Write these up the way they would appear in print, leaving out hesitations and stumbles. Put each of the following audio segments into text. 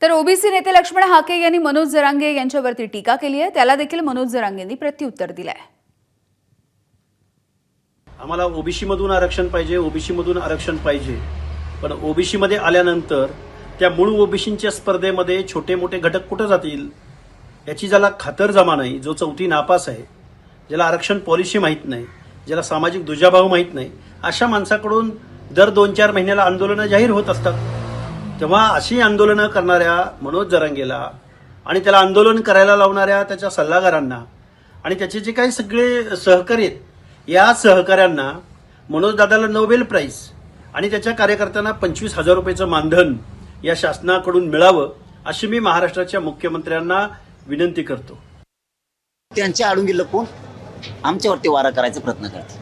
तर ओबीसी नेते लक्ष्मण हाके यांनी मनोज जरांगे यांच्यावरती टीका केली आहे। त्याला देखील मनोज जरांगेंनी प्रत्युत्तर दिलंय। आम्हाला ओबीसी मधून आरक्षण पाहिजे, ओबीसी मधून आरक्षण पाहिजे, पण ओबीसी मध्ये आल्यानंतर त्या मूळ ओबीसींच्या स्पर्धेमध्ये छोटे मोठे घटक कुठे जातील याची ज्याला खातरजमा नाही, जो चौथी नापास आहे, ज्याला आरक्षण पॉलिसी माहीत नाही, ज्याला सामाजिक दुजाभाव माहीत नाही, अशा माणसाकडून दर 2-4 महिन्याला आंदोलनं जाहीर होत असतात। तेव्हा अशी आंदोलनं करणाऱ्या मनोज जरांगेला आणि त्याला आंदोलन करायला लावणाऱ्या त्याच्या सल्लागारांना आणि त्याचे जे काही सगळे सहकारी आहेत, या सहकाऱ्यांना मनोज दादाला नोबेल प्राइज आणि त्याच्या कार्यकर्त्यांना 25,000 रुपयाचं मानधन या शासनाकडून मिळावं अशी मी महाराष्ट्राच्या मुख्यमंत्र्यांना विनंती करतो। त्यांच्या आडून लपून आमच्यावरती वारा करायचा प्रयत्न करते।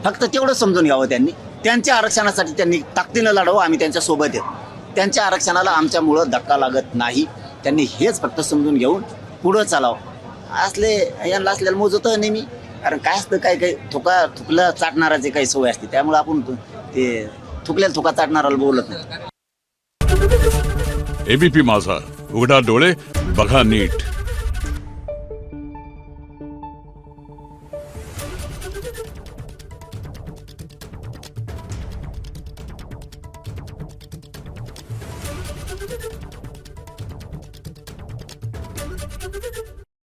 फक्त तेवढं समजून घ्यावं त्यांनी। त्यांच्या आरक्षणासाठी त्यांनी ताकदीनं लढावं, आम्ही त्यांच्या सोबत आहेत। त्यांच्या आरक्षणाला आमच्यामुळं धक्का लागत नाही, त्यांनी हेच फक्त समजून घेऊन पुढं चालावं। यांना असलेलं मोजत नेहमी, कारण काय असतं काय काही थुकलं चाटणाराचे काही सवय असते, त्यामुळे आपण ते थुकलेलं थुका चाटणाराला बोलत नाही। एबीपी माझा, उघडा डोळे बघा नीट। Thank you.